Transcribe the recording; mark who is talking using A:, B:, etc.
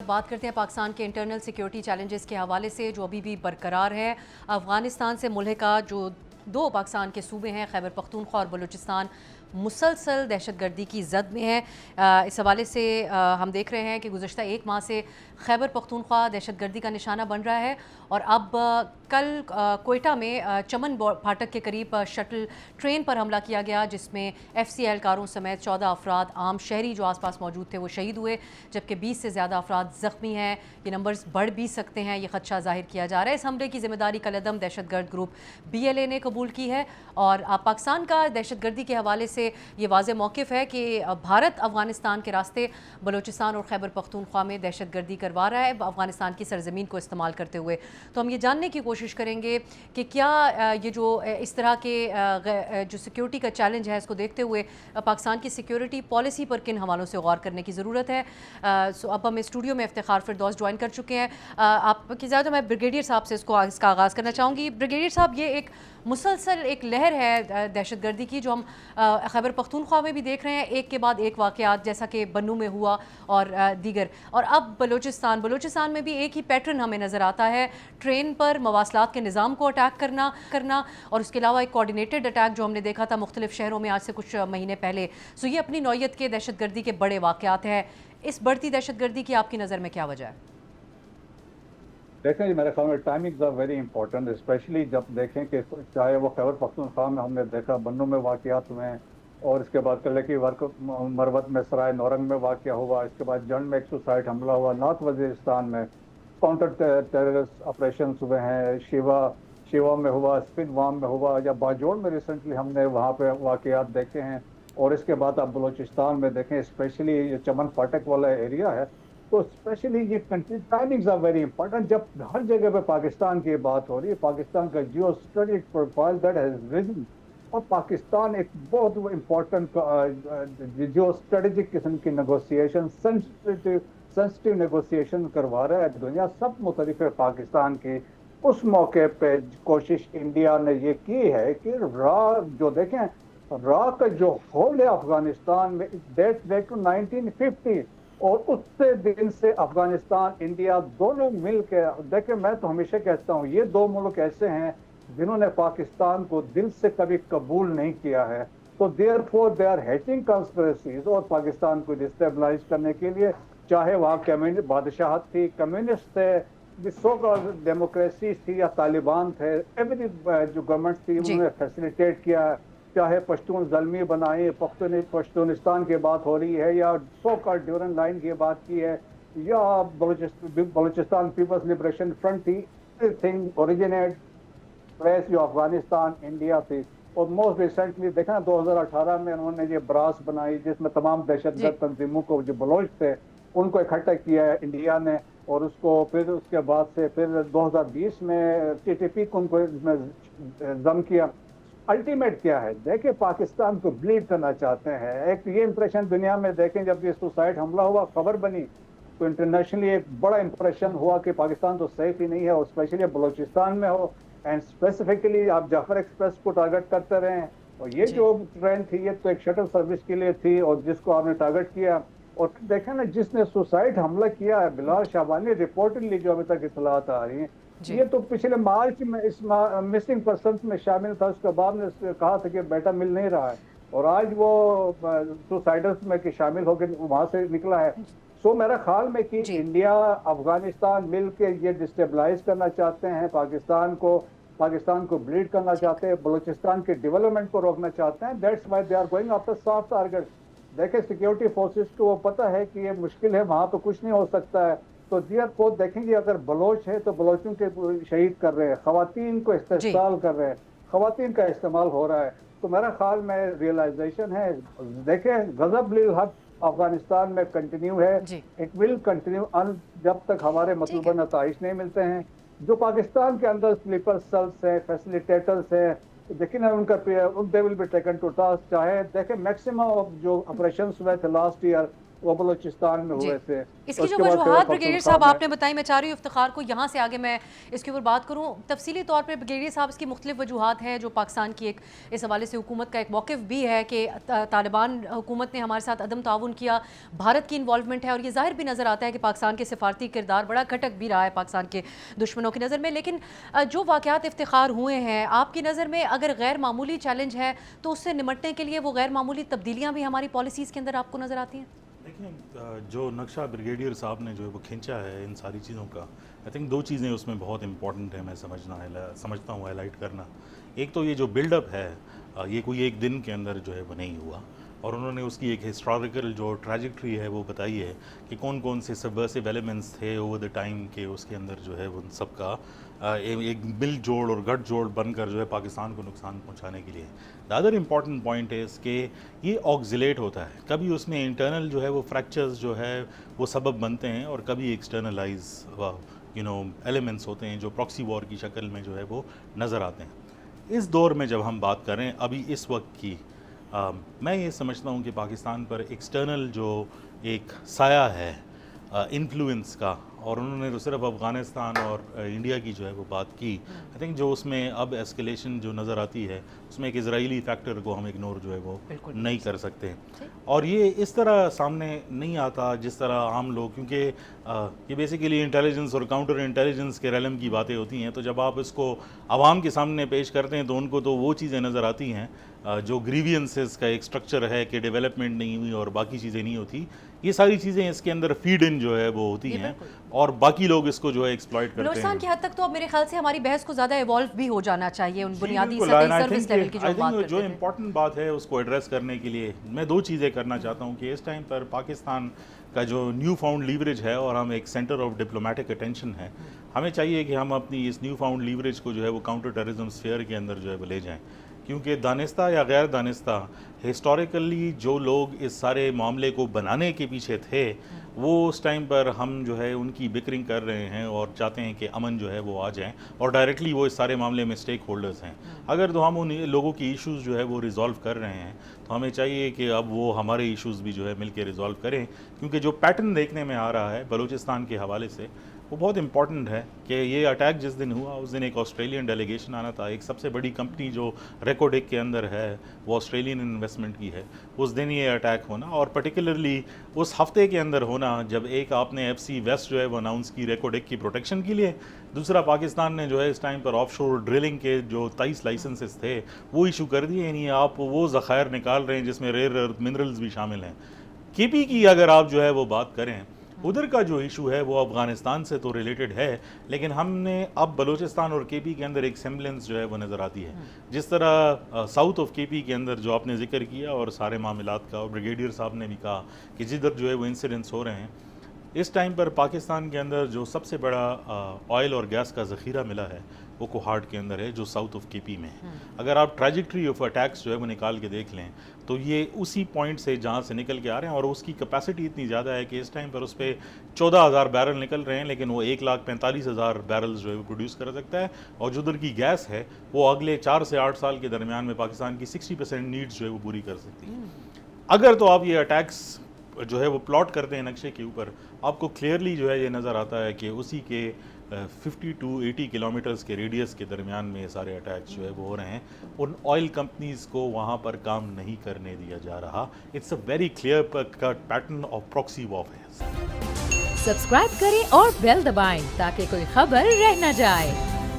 A: बात करते हैं पाकिस्तान के इंटरनल सिक्योरिटी चैलेंजेस के हवाले से जो अभी भी बरकरार है। अफ़गानिस्तान से मुल्हिका जो दो पाकिस्तान के सूबे हैं, खैबर पख्तूनख्वा और बलूचिस्तान, मुसलसल दहशतगर्दी की जद में है। इस हवाले से हम देख रहे हैं कि गुज़श्ता एक माह से खैबर पख्तूनख्वा दहशतगर्दी का निशाना बन रहा है और अब कल कोयटा में चमन फाटक के करीब शटल ट्रेन पर हमला किया गया, जिसमें FCI एहलकारों समेत 14 अफराद आम शहरी जो आसपास मौजूद थे वो शहीद हुए, जबकि 20 से ज़्यादा अफराद ज़ख्मी हैं। ये नंबर्स बढ़ भी सकते हैं, ये खदशा जाहिर किया जा रहा है। इस हमले की जिम्मेदारी कलअदम दहशतगर्द ग्रुप BLA ने कबूल की है और पाकिस्तान का दहशतगर्दी के हवाले से ये वाज़ेह मौक़िफ़ है कि भारत अफ़गानिस्तान के रास्ते बलूचिस्तान और खैबर पख्तूनख्वा में दहशतगर्दी करवा रहा है अफ़गानिस्तान की सरज़मीन को इस्तेमाल करते हुए। तो हम ये जानने की कोशिश करेंगे कि क्या ये जो इस तरह के जो सिक्योरिटी का चैलेंज है, इसको देखते हुए पाकिस्तान की सिक्योरिटी पॉलिसी पर किन हवालों से गौर करने की ज़रूरत है। सो अब हम स्टूडियो में इफ्तिखार फिरदौस ज्वाइन कर चुके हैं। आपकी ज़्यादा मैं ब्रिगेडियर साहब से इसका आगाज़ करना चाहूँगी। ब्रिगेडियर साहब, ये एक मुसलसल एक लहर है दहशतगर्दी की जो हम खैबर पख्तूनख्वा में भी देख रहे हैं, एक के बाद एक वाक़यात, जैसा कि बन्नू में हुआ और दीगर, और अब बलूचिस्तान में भी एक ही पैटर्न हमें नज़र आता है। ट्रेन पर मवासलात के निज़ाम को अटैक करना और उसके अलावा एक कोऑर्डिनेटेड अटैक जो हमने देखा था मुख्तलिफ शहरों में आज से कुछ महीने पहले। सो ये अपनी नौयत के दहशतगर्दी के बड़े वाक़यात हैं। इस बढ़ती दहशतगर्दी की आपकी नज़र में क्या वजह है?
B: देखें जी, मेरे ख्याल में timings are very important, specially जब देखें कि चाहे वो खैबर पख्तूनख्वा में हमने देखा बन्नू में वाक़यात हुए हैं, और इसके बाद कल की वर्क मरवत में सराय नौरंग में वाक़या हुआ, इसके बाद जंड में 160 हमला हुआ, नॉर्थ वजीरिस्तान में काउंटर टेररिस्ट ऑपरेशन हुए हैं, शिवा में हुआ, स्पिनवाम में हुआ, या बाजोड़ में रिसेंटली हमने वहाँ पे वाक़यात देखे हैं। और इसके बाद आप बलूचिस्तान में देखें, स्पेशली ये चमन फाटक वाला एरिया है, तो स्पेशली ये country timings are very important. जब हर जगह पे पाकिस्तान की बात हो रही है, पाकिस्तान का geostrategic profile that has region, और पाकिस्तान एक बहुत इम्पोर्टेंट जियो स्ट्रेटेजिक किस्म की नेगोशिएशन, सेंसिटिव नेगोशिएशन करवा रहा है। दुनिया सब मुतरिफ है पाकिस्तान की। उस मौके पे कोशिश इंडिया ने ये की है कि जो देखें रा का जो होल है अफगानिस्तान में, डेट बैक टू 1950, और उससे दिन से अफगानिस्तान इंडिया दोनों मिल के देखें, मैं तो हमेशा कहता हूँ ये दो मुल्क ऐसे हैं जिन्होंने पाकिस्तान को दिल से कभी कबूल नहीं किया है। तो therefore they are hatching conspiracies और पाकिस्तान को डिस्टेबलाइज करने के लिए, चाहे वहाँ कम्युनिस्ट बादशाहत थी, कम्युनिस्ट थे, सो डेमोक्रेसी थी, या तालिबान थे, एवरी जो गवर्नमेंट थी उन्होंने फैसिलिटेट किया। चाहे पश्तून ज़ल्मी बनाए, पश्तूनिस्तान की बात हो रही है, या सो कॉल्ड ड्यूरन लाइन की बात की है, या बलूचिस्तान पीपल्स लिबरेशन फ्रंट थी, एवरीथिंग ओरिजिनेट प्लेस जो अफगानिस्तान इंडिया थी। और मोस्ट रिसेंटली देखा 2018 में उन्होंने ये ब्रास बनाई जिसमें तमाम दहशतगर्द तंजीमों को जो बलोच थे उनको इकट्ठा किया है इंडिया ने, और उसको फिर उसके बाद से फिर 2020 में TTP को उनको जम किया। अल्टीमेट क्या है, देखें पाकिस्तान को ब्लीड करना चाहते हैं। एक ये इंप्रेशन दुनिया में देखें, जब ये सुसाइड हमला हुआ खबर बनी तो इंटरनेशनली एक बड़ा इंप्रेशन हुआ कि पाकिस्तान तो सेफ ही नहीं है, और स्पेशली बलूचिस्तान में हो, एंड स्पेसिफिकली आप जाफर एक्सप्रेस को टारगेट करते रहे। और ये जो ट्रेन थी ये तो एक शटल सर्विस के लिए थी, और जिसको आपने टारगेट किया। और देखें ना, जिसने सुसाइड हमला किया है बिलाल शाबानी, रिपोर्टेडली जो अभी तक इतलात आ रही है, ये तो पिछले मार्च में इस मिसिंग पर्सन में शामिल था। उसके बाद ने कहा था कि बेटा मिल नहीं रहा है, और आज वो सुसाइडर्स में कि शामिल होकर वहां से निकला है। सो मेरा ख्याल में कि इंडिया अफगानिस्तान मिल के ये डिस्टेबलाइज करना चाहते हैं पाकिस्तान को ब्लीड करना चाहते हैं, बलूचिस्तान के डेवलपमेंट को रोकना चाहते हैं। That's why they are going after soft target. देखें सिक्योरिटी फोर्सेस को वो पता है कि ये मुश्किल है, वहां तो कुछ नहीं हो सकता है, तो दियर को देखेंगे अगर बलोच है तो बलोचों के शहीद कर रहे हैं, खवातीन को इस्तेमाल कर रहे हैं, खवातीन का इस्तेमाल हो रहा है। तो मेरा ख्याल में रियलाइजेशन है, देखें गजब लिल हक अफगानिस्तान में कंटिन्यू है, इट विल कंटिन्यू जब तक हमारे मतलूबा नताइज नहीं मिलते हैं। जो पाकिस्तान के अंदर स्लीपर सेल्स हैं, फैसिलिटेटर्स हैं, देखिए ना they will be taken to task. चाहे देखें मैक्सिमम जो ऑपरेशन हुए थे लास्ट ईयर वो बलूचिस्तान में
A: जी।
B: हुए थे।
A: इसकी जो
B: उसके बाद
A: वजूहात
B: खैबर
A: ब्रिगेडियर
B: पख्तूनख्वा
A: साहब
B: में
A: आपने बताई, मैं चाह रही हूँ इफ्तिखार को यहाँ से आगे मैं इसके ऊपर बात करूँ तफसीली तौर पर। ब्रिगेडियर साहब, इसकी मुख्तलिफ वजूहात हैं जो पाकिस्तान की एक इस हवाले से हुकूमत का एक मौक़िफ़ भी है कि तालिबान हुकूमत ने हमारे साथ अदम ताउन किया, भारत की इन्वॉल्वमेंट है, और ये ज़ाहिर भी नज़र आता है कि पाकिस्तान के सिफारती किरदार बड़ा घटक भी रहा है पाकिस्तान के दुश्मनों की नज़र में। लेकिन जो वाक़यात इफ्तिखार हुए हैं, आपकी नज़र में अगर गैर मामूली चैलेंज है तो उससे निमटने के लिए वो गैर मामूली तब्दीलियाँ भी हमारी पॉलिसीज़ के अंदर आपको नज़र आती हैं?
C: देखिए, जो नक्शा ब्रिगेडियर साहब ने जो है वो खींचा है इन सारी चीज़ों का, आई थिंक दो चीज़ें उसमें बहुत इंपॉर्टेंट है, मैं समझता हूँ हाईलाइट करना। एक तो ये जो बिल्डअप है, ये कोई एक दिन के अंदर जो है वो नहीं हुआ, और उन्होंने उसकी एक हिस्टोरिकल जो ट्रैजेक्टरी है वो बताई है कि कौन कौन से सबवर्सिव एलिमेंट्स थे ओवर द टाइम के, उसके अंदर जो है उन सब का एक मिल जोड़ और गठ जोड़ बनकर जो है पाकिस्तान को नुकसान पहुंचाने के लिए। द अदर इम्पॉर्टेंट पॉइंट है कि ये ऑक्सिलेट होता है, कभी उसमें इंटरनल जो है वो फ्रैक्चर्स जो है वो सबब बनते हैं, और कभी एक्सटर्नलाइज एलिमेंट्स होते हैं जो प्रॉक्सी वॉर की शक्ल में जो है वो नज़र आते हैं। इस दौर में जब हम बात करें अभी इस वक्त की, मैं ये समझता हूँ कि पाकिस्तान पर एक्सटर्नल जो एक साया है इन्फ्लुएंस का, और उन्होंने तो सिर्फ अफ़गानिस्तान और इंडिया की जो है वो बात की, आई थिंक जो उसमें अब एस्केलेशन जो नज़र आती है उसमें एक इजरायली फैक्टर को हम इग्नोर जो है वो नहीं कर सकते। और ये इस तरह सामने नहीं आता जिस तरह आम लोग, क्योंकि ये बेसिकली इंटेलिजेंस और काउंटर इंटेलिजेंस के रेलम की बातें होती हैं, तो जब आप इसको आवाम के सामने पेश करते हैं तो उनको तो वो चीज़ें नज़र आती हैं जो ग्रीवियंसेस का एक स्ट्रक्चर है कि डेवलपमेंट नहीं हुई और बाकी चीज़ें नहीं होती। ये सारी चीज़ें इसके अंदर फीड इन जो है वो होती हैं, और बाकी लोग इसको जो है एक्सप्लॉइट करते हैं।
A: बलूचिस्तान की हद तक तो अब मेरे ख्याल से हमारी बहस को ज़्यादा इवॉल्व भी हो जाना चाहिए उन बुनियादी सर्विस लेवल की जो बात करते
C: जो
A: थे।
C: इम्पोर्टेंट बात है उसको एड्रेस करने के लिए मैं दो चीज़ें करना चाहता हूँ कि इस टाइम पर पाकिस्तान का जो न्यू फाउंड लीवरेज है, और हम एक सेंटर ऑफ डिप्लोमेटिक अटेंशन है, हमें चाहिए कि हम अपनी इस न्यू फाउंड लीवरेज को जो है वो काउंटर टेररिज्म स्फीयर के अंदर जो है वो ले जाएँ, क्योंकि दानिस्ता या गैर दानिस्ता हिस्टोरिकली जो लोग इस सारे मामले को बनाने के पीछे थे, वो उस टाइम पर हम जो है उनकी बिकरिंग कर रहे हैं और चाहते हैं कि अमन जो है वो आ जाए, और डायरेक्टली वो इस सारे मामले में स्टेक होल्डर्स हैं। अगर तो हम उन लोगों की इश्यूज़ जो है वो रिज़ॉल्व कर रहे हैं, तो हमें चाहिए कि अब वो हमारे इश्यूज़ भी जो है मिल के रिज़ॉल्व करें, क्योंकि जो पैटर्न देखने में आ रहा है बलूचिस्तान के हवाले से वो बहुत इंपॉर्टेंट है कि ये अटैक जिस दिन हुआ उस दिन एक ऑस्ट्रेलियन डेलीगेशन आना था, एक सबसे बड़ी कंपनी जो रेकोडेक के अंदर है वो ऑस्ट्रेलियन इन्वेस्टमेंट की है, उस दिन ये अटैक होना, और पर्टिकुलरली उस हफ्ते के अंदर होना जब एक आपने FC वेस्ट जो है वो अनाउंस की रेकोडेक की प्रोटेक्शन के लिए, दूसरा पाकिस्तान ने जो है इस टाइम पर ऑफशोर ड्रिलिंग के जो 23 लाइसेंसेस थे वो इशू कर दिए, यानी आप वो ज़खायर निकाल रहे हैं जिसमें रेयर अर्थ मिनरल्स भी शामिल हैं। KP की अगर आप जो है वो बात करें, उधर का जो इशू है वो अफ़गानिस्तान से तो रिलेटेड है, लेकिन हमने अब बलूचिस्तान और KP के अंदर एक सेम्बलेंस जो है वो नज़र आती है, जिस तरह साउथ ऑफ KP के अंदर जो आपने जिक्र किया और सारे मामलात का, और ब्रिगेडियर साहब ने भी कहा कि जिधर जो है वो इंसिडेंट्स हो रहे हैं, इस टाइम पर पाकिस्तान के अंदर जो सबसे बड़ा ऑयल और गैस का ज़ख़ीरा मिला है वो कोहाट के अंदर है, जो साउथ ऑफ KP में है। अगर आप ट्रैजेक्टरी ऑफ अटैक्स जो है वो निकाल के देख लें तो ये उसी पॉइंट से जहाँ से निकल के आ रहे हैं, और उसकी कैपेसिटी इतनी ज़्यादा है कि इस टाइम पर उस पर 14,000 बैरल निकल रहे हैं, लेकिन वो 1,45,000 बैरल्स जो है वो प्रोड्यूस कर सकता है, और जो उधर की गैस है वो अगले 4 से 8 साल के दरमियान में पाकिस्तान की 60% नीड्स जो है वो पूरी कर सकती है। अगर तो आप ये अटैक्स जो है वो प्लॉट करते हैं नक्शे के ऊपर, आपको क्लियरली जो है ये नज़र आता है कि उसी के 50 to 80 किलोमीटर्स के रेडियस के दरमियान में ये सारे अटैक्स जो है वो हो रहे हैं। उन ऑयल कंपनीज़ को वहाँ पर काम नहीं करने दिया जा रहा। It's a very clear cut pattern of proxy warfare.
D: Subscribe करें और बेल दबाएं ताकि कोई खबर रह न जाए।